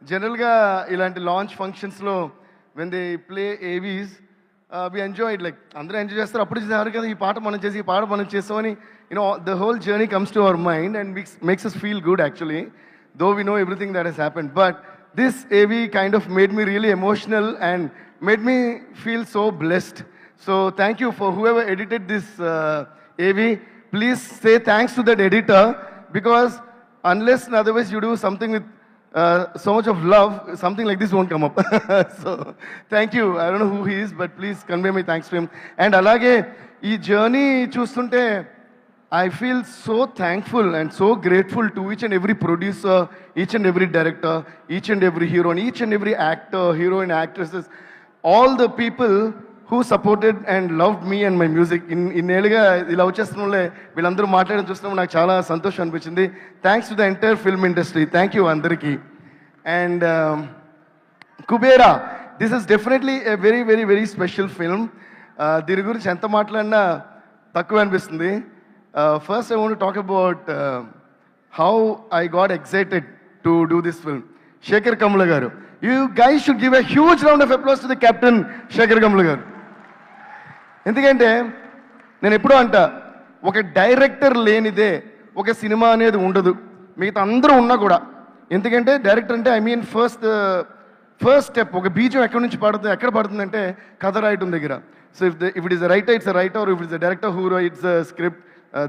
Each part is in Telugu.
జనరల్గా ఇలాంటి లాంచ్ ఫంక్షన్స్లో when they play AVs we enjoy like అందరూ ఎంజాయ్ చేస్తారు. అప్పుడు చేశారు కదా ఈ పాట మనం చేసి ఈ పాట మనం చేస్తామని you know the whole journey comes to our mind and makes us feel good actually, though we know everything that he's happened. But this AV kind of made me really emotional and made me feel so blessed. So thank you for whoever edited this AV. Please say thanks to that editor, because unless and otherwise you do something with so much of love, something like this won't come up. So thank you. I don't know who he is, but please convey my thanks to him. And alage ee journey chustunte I feel so thankful and so grateful to each and every producer, each and every director, each and every hero, and each and every actor, heroine, actresses, all the people who supported and loved me and my music. ఇన్నేళ్ళుగా ఇలా వచ్చేస్తున్నలే వీళ్ళందరూ మాట్లాడడం చూస్తున్నాం, నాకు చాలా సంతోషం అనిపించింది. Thanks to the entire film industry. Thank you అందరికీ. And Kubera, this is definitely a very very very special film. దీని గురించి ఎంత మాట్లాడినా తక్కువ అనిపిస్తుంది. First, I want to talk about how I got excited to do this film. Shekhar Kamla garu. You guys should give a huge round of applause to the captain, Shekhar Kamla garu. ఎందుకంటే నేను ఎప్పుడూ అంట, ఒక డైరెక్టర్ లేనిదే ఒక సినిమా అనేది ఉండదు. మిగతా అందరూ ఉన్నా కూడా. ఎందుకంటే డైరెక్టర్ అంటే ఐ మీన్ ఫస్ట్ స్టెప్, ఒక బీజం ఎక్కడి నుంచి పడుతుంది, ఎక్కడ పడుతుందంటే కథ రాయటం దగ్గర. So if it is a writer, it's a writer, if it's a director who rights a script,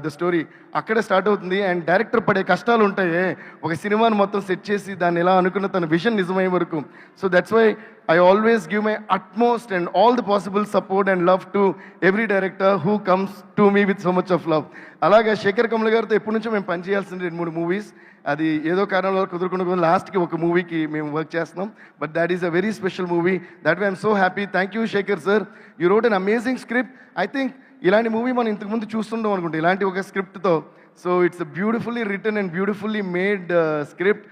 the story అక్కడే స్టార్ట్ అవుతుంది. అండ్ డైరెక్టర్ పడే కష్టాలు ఉంటాయి ఒక సినిమాని మొత్తం సెట్ చేసి దాన్ని ఎలా అనుకున్న తన విజన్ నిజమయ్యే వరకు. So that's why I always give my utmost and all the possible support and love to every director who comes to me with so much of love. అలాగే శేఖర్ కమల గారితో ఎప్పటి నుంచో మేము పనిచేయాల్సింది 2-3 మూవీస్. అది ఏదో కారణంలో కుదురుకుండా లాస్ట్కి ఒక మూవీకి మేము వర్క్ చేస్తున్నాం. But that is a very special movie. That why I'm so happy. Thank you Shekhar sir. You wrote an amazing script. I think ఇలాంటి మూవీ మనం ఇంతకుముందు చూస్తుంటాం అనుకుంటే, ఇలాంటి ఒక స్క్రిప్ట్తో. So it's a beautifully written and beautifully made script.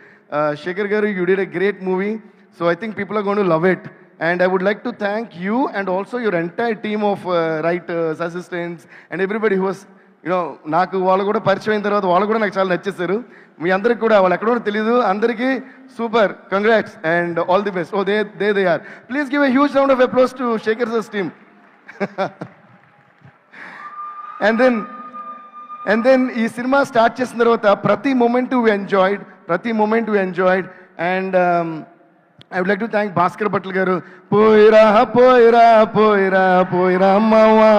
Shekhar గారు, you did a great movie. So I think people are going to love it. And I would like to thank you and also your entire team of writers, assistants and everybody who was, you know, నాకు వాళ్ళు కూడా పరిచయం అయిన తర్వాత వాళ్ళు కూడా నాకు చాలా నచ్చేసారు. మీ అందరికి కూడా, వాళ్ళు ఎక్కడో తెలియదు, అందరికీ super congrats and all the best. Oh they are. Please give a huge round of applause to Shekhar sir's team. And then ఈ సినిమా స్టార్ట్ చేసిన తర్వాత ప్రతి moment we enjoyed. And I would like to thank Bhaskar Bhattal garu. పోయిరా అమ్మవా.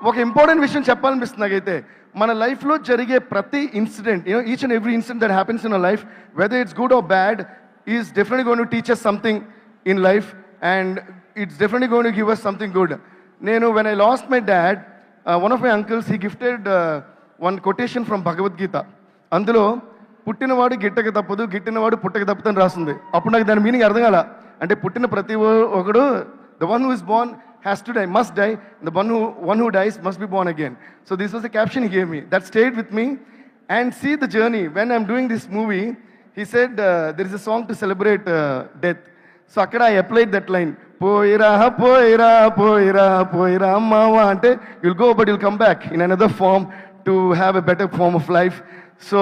ఒక ఇంపార్టెంట్ విషయం చెప్పాలనిపిస్తుంది నాకైతే. మన లైఫ్లో జరిగే ప్రతి incident, each and every incident that happens in our life, whether it's good or bad, is definitely going to teach us something in life and it's definitely going to give us something good. When I lost my dad, one of my uncles, he gifted one quotation from Bhagavad Gita. అందులో పుట్టినవాడు గిట్టక తప్పదు, గిట్టినవాడు పుట్టక తప్పదని రాస్తుంది. అప్పుడు నాకు దాని మీనింగ్ అర్థం కాల. అంటే పుట్టిన ప్రతి ఒకడు, the one who is born has to die, must die, the one who dies must be born again. So this was the caption he gave me that stayed with me. And see the journey when I'm doing this movie. He said there is a song to celebrate death. So అక్కడ ఐ అప్లైడ్ దట్ లైన్, పోయిరా అమ్మవా అంటే you'll go but you'll come back in another form to have a better form of life. So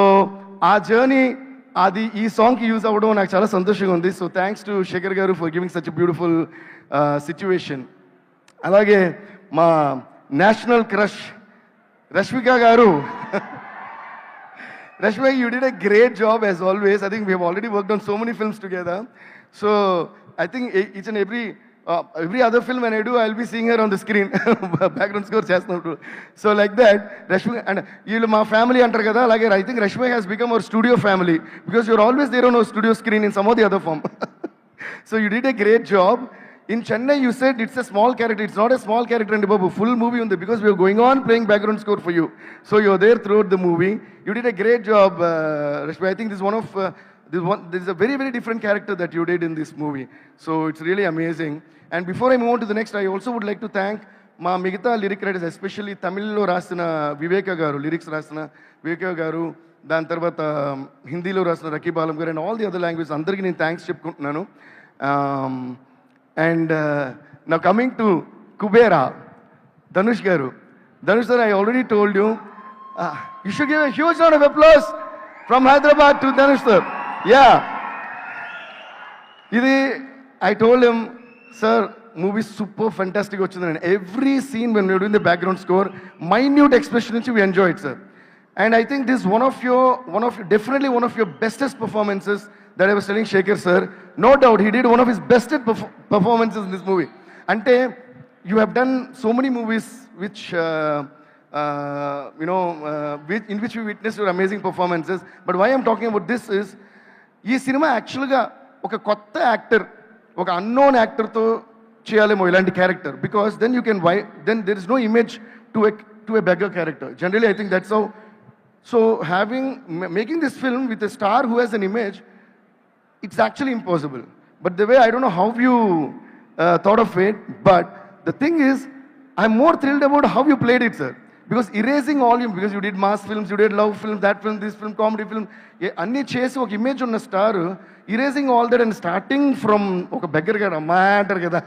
ఆ జర్నీ అది ఈ సాంగ్కి యూజ్ అవ్వడం నాకు చాలా సంతోషంగా ఉంది. సో థ్యాంక్స్ టు శేఖర్ గారు for giving such beautiful situation. అలాగే మా నేషనల్ క్రష్ రష్మిక గారు. Rashmi, you did a great job as always. I think we have already worked on so many films together. So I think each and every other film when I do, I'll be seeing her on the screen. Background score chestunnaru. So like that, Rashmi and you, my family antar kada. Like I think Rashmi has become our studio family because you're always there on our studio screen in some of the other form. So you did a great job. In Chennai, you said it's a small character. It's not a small character in the Babu. Full movie on the, because we are going on playing background score for you. So you're there throughout the movie. You did a great job, Rashmi. I think this is one of this is a very very different character that you did in this movie. So it's really amazing. And before I move on to the next, I also would like to thank మా మిగతా లిరిక్ రైటర్స్, ఎస్పెషల్లీ తమిళ్లో రాసిన వివేక గారు, లిరిక్స్ రాసిన వివేక గారు, దాని తర్వాత హిందీలో రాసిన రకీబ్ ఆలం గారు and all the other language అందరికీ నేను థ్యాంక్స్ చెప్పుకుంటున్నాను. And now coming to Kubera, Dhanush garu. Dhanush sir, I already told you, you should give a huge round of applause from Hyderabad to Dhanush sir. Yeah. ఇది I told him, sir, movie super fantastic వచ్చిందని. Every scene when we were doing the background score, minute expression నుంచి we enjoyed, sir. And I think this is definitely one of your bestest performances that I was telling Shekhar sir. No doubt, he did one of his bestest performances in this movie. Ante, you have done so many movies which, in which we witnessed your amazing performances. But why I'm talking about this is, ఈ సినిమా యాక్చువల్గా ఒక కొత్త యాక్టర్, ఒక అన్నోన్ యాక్టర్తో చేయాలేమో ఇలాంటి character, because then you can then there is no image to a beggar character. Generally I think that's how. So making this film with a star who has an image, it's actually impossible. But the way, I don't know how you thought of it, but the thing is, I'm more thrilled about how you played it, sir. Because erasing all you, because you did mass films, you did love films, that film, this film, comedy film, anni chesi oka image unna star, erasing all that and starting from oka beggar kada matter kada.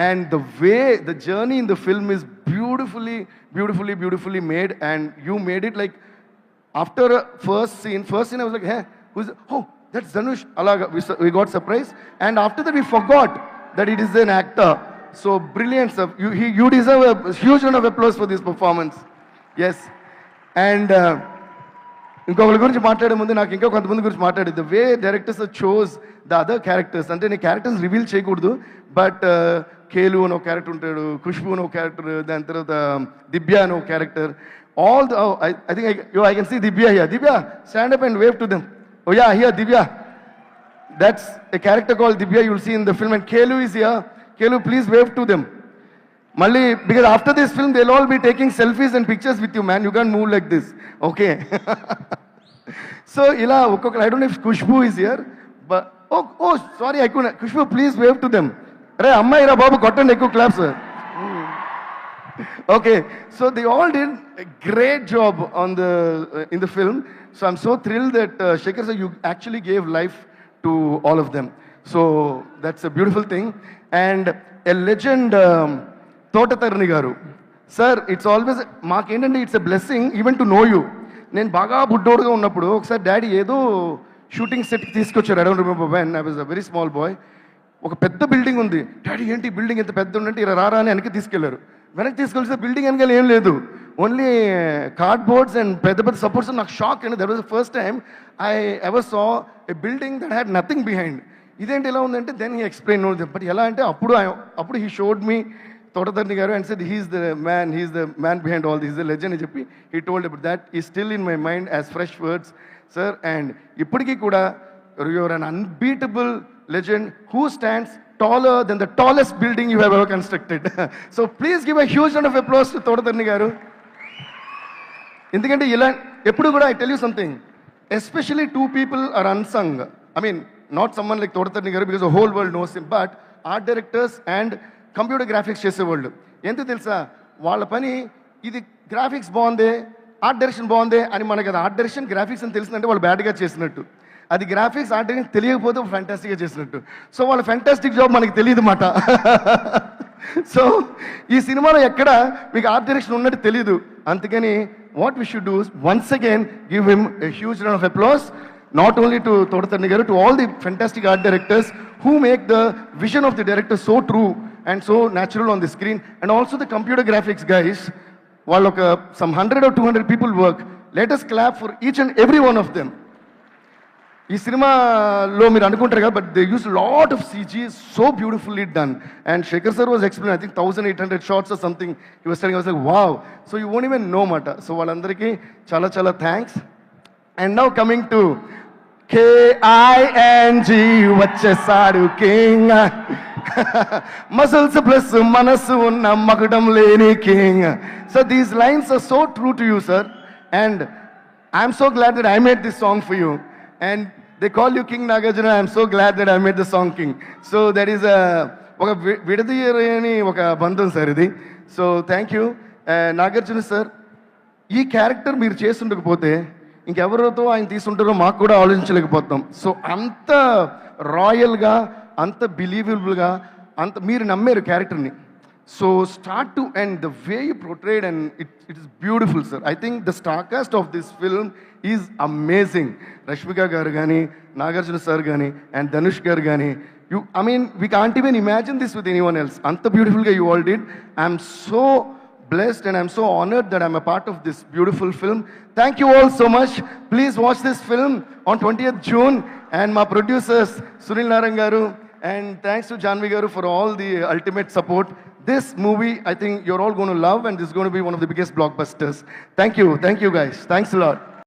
And the way the journey in the film is beautifully made, and you made it like, after first scene I was like, hey, who's, oh, that's Dhanush. Alaga, we got surprised, and after that we forgot that it is an actor. So brilliant stuff. You deserve a huge round of applause for this performance. Yes. And ఇంకొకరి గురించి మాట్లాడే ముందు నాకు ఇంకా కొంతమంది గురించి మాట్లాడేది. The way directors chose the other characters, అంటే నేను క్యారెక్టర్స్ రివీల్ చేయకూడదు, బట్ కేలు అని ఒక క్యారెక్టర్ ఉంటాడు, ఖుష్బు అని ఒక క్యారెక్టర్, దాని తర్వాత దివ్య అని ఒక character. All the, I think I can see Divya here. Divya, stand up and wave to them. Oh yeah, here Divya. That's a character called Divya you'll see in the film. And Kelu is here. Kelu, please wave to them. Malli, because after this film they'll all be taking selfies and pictures with you, man. You can't move like this. Okay. So ila, I don't know if Kushbu is here, but oh sorry, I couldn't. Kushbu, please wave to them. Arey amma ira babu cotton ekku claps, sir. Okay, so they all did a great job on in the film. So I'm so thrilled that Shekhar sir, you actually gave life to all of them. So that's a beautiful thing. And a legend, Thotatarni garu. Sir, it's always, maakendante, it's a blessing even to know you. నేను బాగా బుడ్డోడుగా ఉన్నప్పుడు ఒకసారి డాడీ ఏదో షూటింగ్ సెట్కి తీసుకొచ్చారు. I don't remember when. I was a very small bye. ఒక పెద్ద బిల్డింగ్ ఉంది. డాడీ ఏంటి బిల్డింగ్ ఎంత పెద్ద ఉందంటే ఇలా రారా అని వెనక్కి తీసుకెళ్లారు. వెనక్కి తీసుకెళ్తే బిల్డింగ్ వెనకాల ఏం లేదు, ఓన్లీ కార్డ్బోర్డ్స్ అండ్ పెద్ద పెద్ద సపోర్ట్స్. నాకు షాక్ అండి. That was the first time I ever saw a building that had nothing behind. ఇదేంటి ఎలా ఉందంటే దెన్ హీ ఎక్స్ప్లెయిన్. బట్ ఎలా అంటే అప్పుడు he showed me Thota Tharani garu and said he's the man behind all this, the legend అని చెప్పి హీ టోల్డ్ అబౌట్ దట్. ఈ still in my mind as fresh words, sir. And ఇప్పటికీ కూడా your un unbeatable legend who stands taller than the tallest building you have ever constructed. So please give a huge round of applause to Thotatarni garu. Endukante ila eppudu kuda I tell you something, especially two people are unsung. I mean, not someone like Thotatarni garu because the whole world knows him, but art directors and computer graphics chese వాళ్ళు ఎంత తెలుసా, వాళ్ళ పని ఇది గ్రాఫిక్స్ బాగుంది, ఆర్ట్ డైరెక్షన్ బాగుంది అని మనకి అది ఆర్ట్ డైరెక్షన్ గ్రాఫిక్స్ అని తెలిసిందంటే వాళ్ళు బ్యాడ్గా చేసినట్టు, అది గ్రాఫిక్స్ ఆర్ట్ డైరెక్షన్ తెలియకపోతే ఫ్యాంటాస్టిక్గా చేసినట్టు. సో వాళ్ళ ఫ్యాంటాస్టిక్ జాబ్ మనకి తెలియదు మాట. సో ఈ సినిమాలో ఎక్కడ మీకు ఆర్ట్ డైరెక్షన్ ఉన్నట్టు తెలియదు. అందుకని what we should do once again give him a huge round of applause, not only to Thotatarni garu, to all the fantastic art directors who make the vision of the director so true and so natural on the screen, and also the computer graphics guys. While some 100 or 200 people work, let us clap for each and every one of them. ఈ సినిమాలో మీరు అనుకుంటారు కదా, but they use lot of CG, so beautifully done. And Shekhar sir was explain, I think 1800 shots or something he was telling. I was like wow. So you won't even know మాట. సో వాళ్ళందరికీ చాలా చాలా thanks. And now coming to KING, వచ్చేసాడు కింగ్. మసల్స్ ప్లస్ మనసు ఉన్న మగడం లేని king. So these lines are so true to you sir, and I'm so glad that I made this song for you. And they call you King Nagarjuna. I'm so glad that I made the song King. So that is oka vidadiyarani oka bandham sir idi. So thank you Nagarjuna sir. ఈ క్యారెక్టర్ మీరు చేస్తుండకపోతే ఇంకెవరితో ఆయన తీసుంటారో మాకు కూడా ఆలోచించలేకపోతాం. సో అంత రాయల్గా, అంత బిలీవబుల్గా, అంత మీరు నమ్మారు క్యారెక్టర్ని. So start to end, the way you portrayed, and it is beautiful, sir. I think the star cast of this film is amazing. Rashmika garu gani, Nagarjuna sir gani, and Dhanush garu gani. I mean, we can't even imagine this with anyone else. Anta beautiful ga you all did. I'm so blessed and I'm so honored that I'm a part of this beautiful film. Thank you all so much. Please watch this film on 20th June. And my producers, Sunil Narang garu, and thanks to Janvi garu for all the ultimate support. This movie, I think you're all going to love, and this is going to be one of the biggest blockbusters. Thank you guys. Thanks a lot.